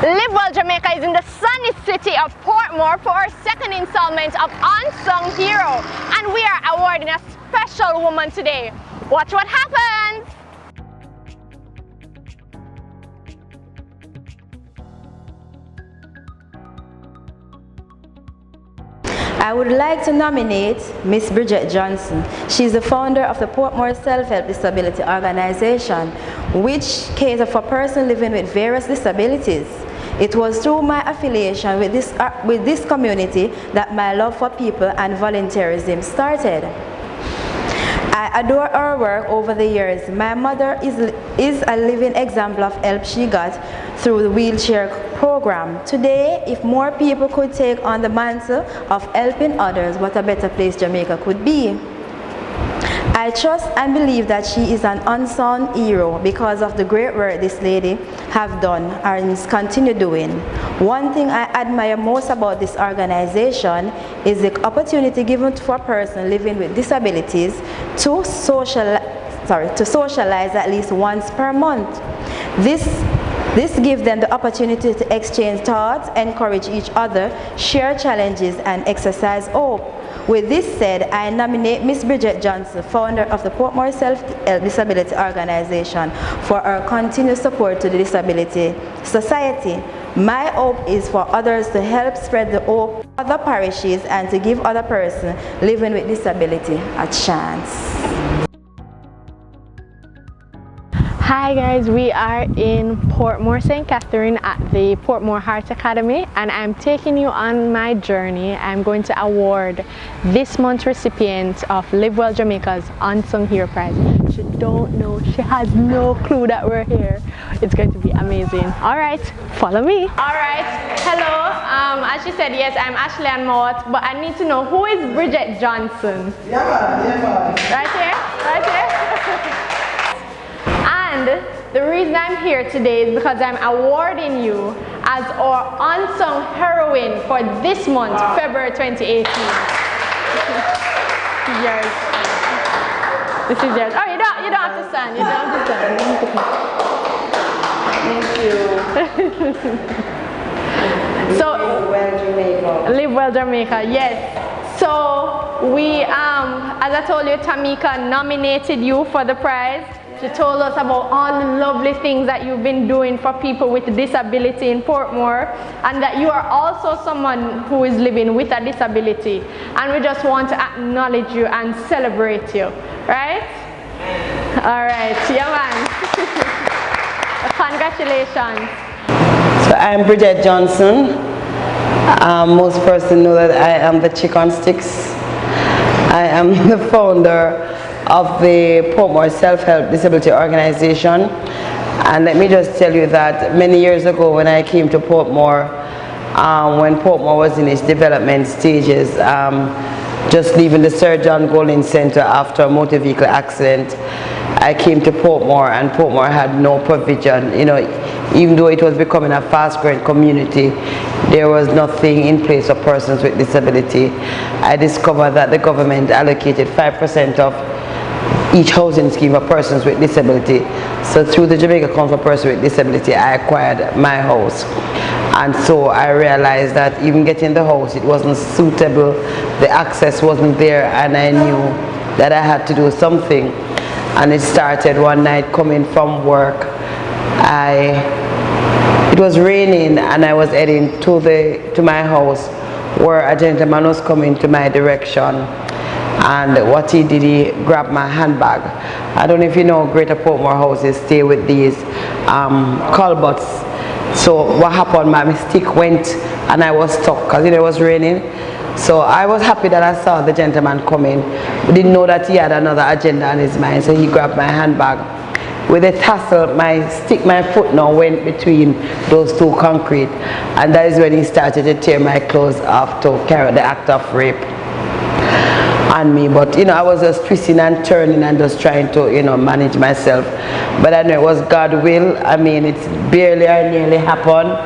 Live Well Jamaica is in the sunny city of Portmore for our second installment of Unsung Hero, and we are awarding a special woman today. Watch what happens! I would like to nominate Miss Bridgette Johnson. She's the founder of the Portmore Self Help Disability organization, which caters for persons living with various disabilities. It was through my affiliation with this community that my love for people and volunteerism started. I adore her work over the years. My mother is a living example of help she got through the wheelchair program. Today, if more people could take on the mantle of helping others, what a better place Jamaica could be. I trust and believe that she is an unsung hero because of the great work this lady have done and continue doing. One thing I admire most about this organization is the opportunity given for a person living with disabilities to socialize at least once per month. This gives them the opportunity to exchange thoughts, encourage each other, share challenges, and exercise hope. With this said, I nominate Ms. Bridgette Johnson, founder of the Portmore Self Help Disability organization, for her continued support to the disability society. My hope is for others to help spread the hope to other parishes and to give other persons living with disability a chance. Hi guys, we are in Portmore St. Catherine at the Portmore Heart Academy, and I'm taking you on my journey. I'm going to award this month's recipient of Live Well Jamaica's Unsung Hero Prize. She don't know, she has no clue that we're here. It's going to be amazing. All right, follow me. All right, hello. As she said, yes, I'm Ashley Ann Mott, but I need to know, who is Bridgette Johnson? Yeah. Right here, right here. And the reason I'm here today is because I'm awarding you as our Unsung Heroine for this month, February 2018. This is yours. This is yours. Oh, you don't have to stand. You don't have to stand. Thank you. So, Live Well Jamaica. Live Well Jamaica, yes. So we, as I told you, Tameka nominated you for the prize. She told us about all the lovely things that you've been doing for people with disability in Portmore, and that you are also someone who is living with a disability. And we just want to acknowledge you and celebrate you, right? All right, yeah man. Congratulations. So I'm Bridgette Johnson. Most persons know that I am the chick on sticks. I am the founder of the Portmore Self Help Disability organization, and let me just tell you that many years ago when I came to Portmore, when Portmore was in its development stages, just leaving the Sir John Golding Center after a motor vehicle accident, I came to Portmore, and Portmore had no provision. You know, even though it was becoming a fast-growing community, there was nothing in place for persons with disability. I discovered that the government allocated 5% of each housing scheme for persons with disability. So through the Jamaica Council for Persons with Disability, I acquired my house. And so I realized that even getting the house, it wasn't suitable, the access wasn't there, and I knew that I had to do something. And it started one night coming from work. It was raining and I was heading to my house, where a gentleman was coming to my direction. And what he did, he grabbed my handbag. I don't know if you know, Greater Portmore houses stay with these culverts. So what happened, my stick went and I was stuck because it was raining. So I was happy that I saw the gentleman coming, but didn't know that he had another agenda on his mind. So he grabbed my handbag. With a tassel, my foot now went between those two concrete, and that is when he started to tear my clothes off to carry the act of rape on me. But you know, I was just twisting and turning and just trying to, you know, manage myself. But I know it was God's will. I mean, it's barely or nearly happened.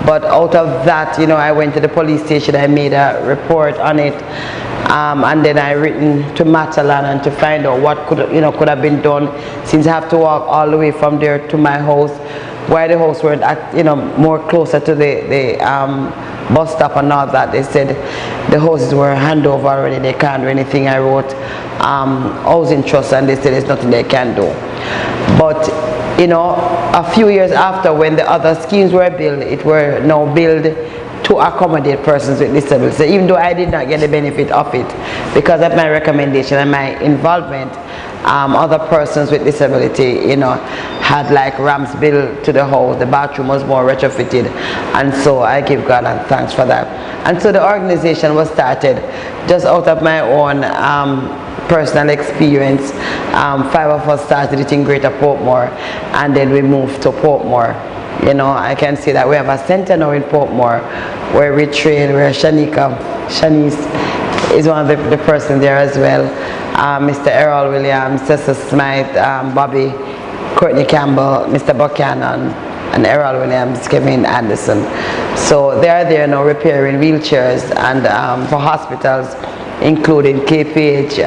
But out of that, you know, I went to the police station. I made a report on it, and then I written to Matalan and to find out what could have been done, since I have to walk all the way from there to my house why the house weren't more closer to the bus stop and all that. They said the houses were handed over already, they can't do anything. I wrote housing trust and they said there's nothing they can do. But a few years after, when the other schemes were built, it were now built to accommodate persons with disabilities. So even though I did not get the benefit of it because of my recommendation and my involvement, other persons with disability, had like ramps built to the house. The bathroom was more retrofitted, and so I give God and thanks for that. And so the organization was started just out of my own personal experience. 5 of us started it in Greater Portmore, and then we moved to Portmore. I can say that we have a center now in Portmore where we train, where Shanice is one of the person there as well. Mr. Errol Williams, Cecil Smythe, Bobby, Courtney Campbell, Mr. Buchanan, and Errol Williams, Kevin Anderson. So they are there now repairing wheelchairs and for hospitals, including KPH,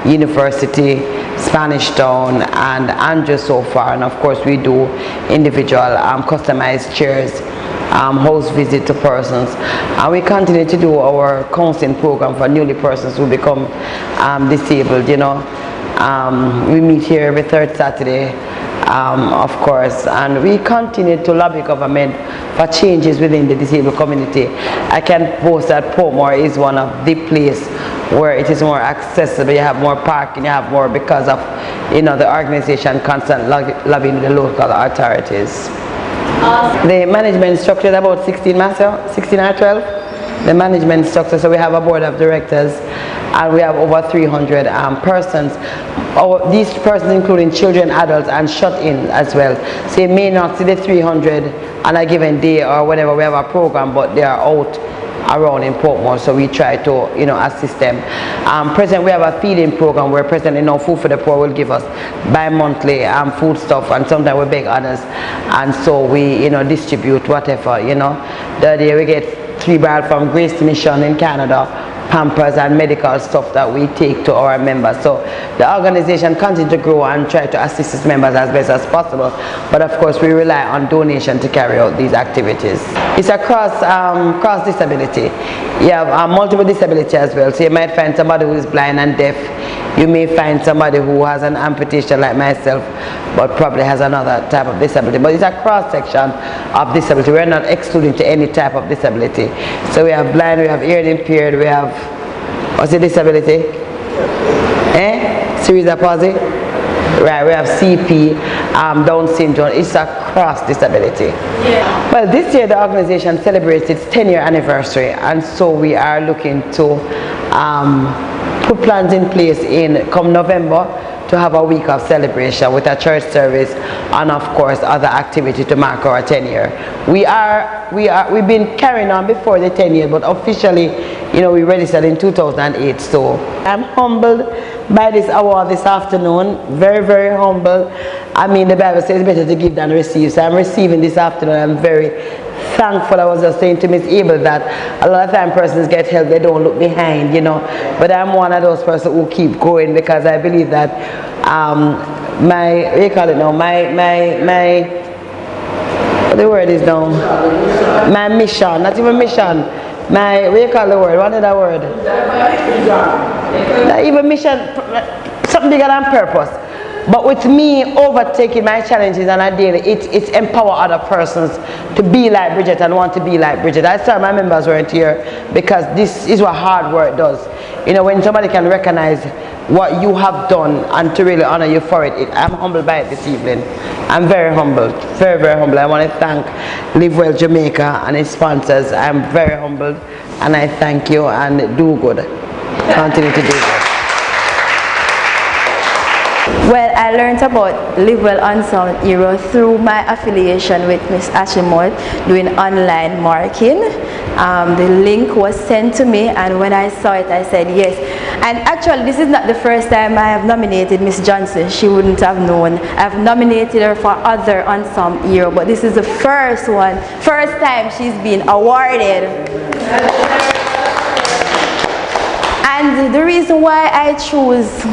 University, Spanish Town, and Andrew so far. And of course we do individual customized chairs, house visit to persons, and we continue to do our counseling program for newly persons who become disabled. We meet here every third Saturday, of course, and we continue to lobby government for changes within the disabled community. I can boast that Portmore is one of the places where it is more accessible. You have more parking, you have more because of the organization constant lobbying the local authorities. The management structure is about 16 or 12. The management structure, so we have a board of directors and we have over 300 persons. These persons including children, adults, and shut-in as well. So you may not see the 300 on a given day or whenever we have a program, but they are out around in Portmore, so we try to assist them. Present, we have a feeding program where President Food for the Poor will give us bi-monthly food stuff, and sometimes we beg others, and so we distribute whatever. The other day we get 3 barrels from Grace Mission in Canada, Pampers and medical stuff that we take to our members. So the organization continues to grow and try to assist its members as best as possible, but of course we rely on donation to carry out these activities. It's a cross disability. You have multiple disability as well, so you might find somebody who is blind and deaf. You may find somebody who has an amputation like myself, but probably has another type of disability. But it's a cross section of disability. We're not excluding to any type of disability. So we have blind, we have hearing impaired, we have, what's the disability? Cerebral palsy? Right, we have CP, Down syndrome. It's a cross disability. Yeah. Well, this year the organization celebrates its 10-year anniversary, and so we are looking to put plans in place come November to have a week of celebration with a church service and of course other activity to mark our 10-year. We've been carrying on before the 10 years, but officially, we registered in 2008. So I'm humbled by this award this afternoon. Very, very humble. I mean, the Bible says it's better to give than receive. So I'm receiving this afternoon. I'm very thankful. I was just saying to Miss Abel that a lot of time persons get help, they don't look behind, but I'm one of those persons who keep going, because I believe that the word is now, my mission, not even mission, what is that word? Not even mission, something bigger than purpose. But with me overtaking my challenges on a daily, it's empower other persons to be like Bridgette and want to be like Bridgette. I saw my members weren't here because this is what hard work does. When somebody can recognize what you have done and to really honor you for it, I'm humbled by it this evening. I'm very humbled, very, very humbled. I want to thank Live Well Jamaica and its sponsors. I'm very humbled, and I thank you, and do good. Continue to do good. Well, I learned about Live Well Unsung Heroine through my affiliation with Miss Ashimot doing online marking. The link was sent to me, and when I saw it, I said yes. And actually, this is not the first time I have nominated Miss Johnson. She wouldn't have known. I've nominated her for other Unsung Heroes, but this is the first time she's been awarded. And the reason why I chose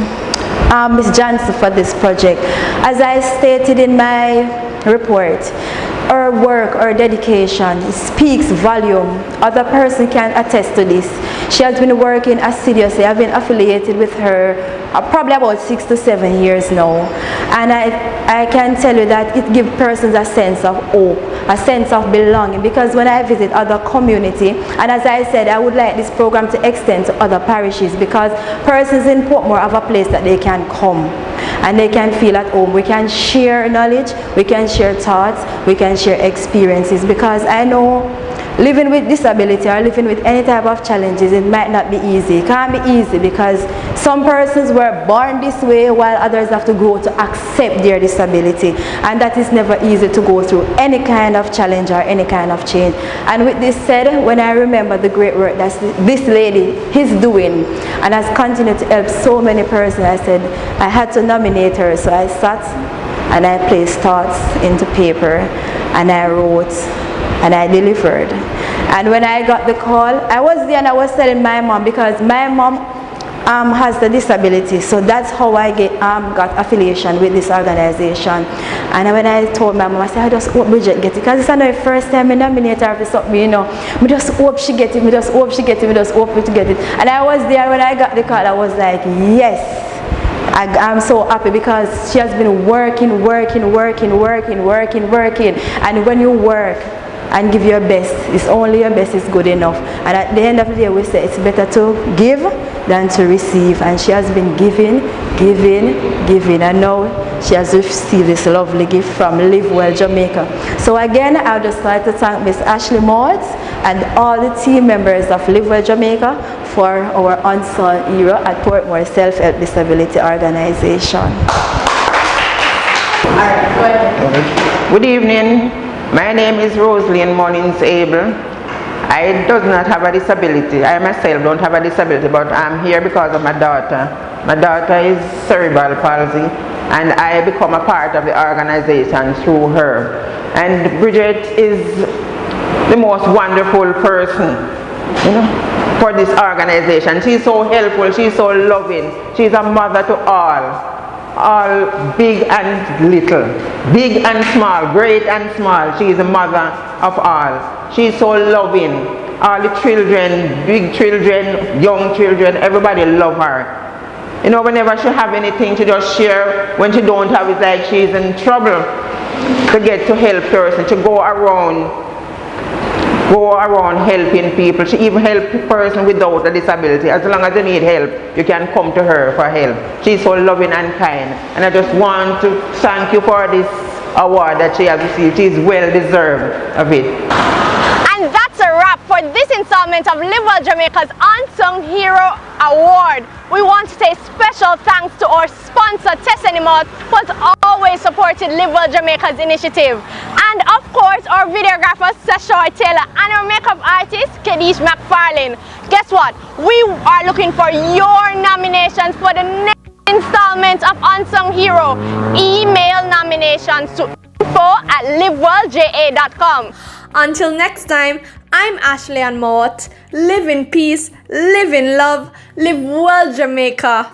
Ms. Johnson for this project, as I stated in my report. Her work, her dedication speaks volume. Other person can attest to this. She has been working assiduously. I've been affiliated with her probably about 6 to 7 years now. And I can tell you that it gives persons a sense of hope, a sense of belonging, because when I visit other community, and as I said, I would like this program to extend to other parishes, because persons in Portmore have a place that they can come and they can feel at home. We can share knowledge, we can share thoughts, we can share experiences, because I know living with disability or living with any type of challenges, it might not be easy. It can't be easy because some persons were born this way while others have to grow to accept their disability, and that is never easy to go through any kind of challenge or any kind of change. And with this said, when I remember the great work that this lady is doing and has continued to help so many persons, I said I had to nominate her. So I sat and I placed thoughts into paper and I wrote and I delivered. And when I got the call, I was there and I was telling my mom, because my mom has the disability, so that's how I got affiliation with this organization. And when I told my mom, I said, I just hope Bridgette get it, because it's not the first time I nominate her for something, you know. I just hope she get it, I just hope she get it, I just hope to get it. And I was there when I got the call, I was like, yes. I'm so happy, because she has been working, and when you work and give your best, it's only your best is good enough. And at the end of the day, we say it's better to give than to receive. And she has been giving, and now she has received this lovely gift from Live Well Jamaica. So again, I would just like to thank Miss Ashley Maud and all the team members of Live Well Jamaica for our unsung hero at Portmore Self Help Disability Organization. Good evening. My name is Roselyn Abel. I do not have a disability. I myself don't have a disability, but I'm here because of my daughter. My daughter is cerebral palsy, and I become a part of the organization through her. And Bridgette is the most wonderful person, you know, for this organization. She's so helpful, she's so loving, she's a mother to all big and little, big and small, great and small. She is a mother of all. She's so loving. All the children, big children, young children, everybody love her. You know, whenever she have anything to just share, when she don't have, it's like she's in trouble to get to help person, to go around helping people. She even helps a person without a disability. As long as they need help, you can come to her for help. She's so loving and kind. And I just want to thank you for this award that she has received. She's well deserved of it. And that's a wrap for this installment of Live Well Jamaica's Unsung Hero Award. We want to say special thanks to our sponsor, Tessenimot, who has always supported Live Well Jamaica's initiative. And of course, our videographer, Sasha Taylor, and our makeup artist, Kadish McFarlane. Guess what? We are looking for your nominations for the next installment of Unsung Hero. Email nominations to info@livewellja.com. Until next time, I'm Ashley Ann Mott. Live in peace, live in love, live well Jamaica.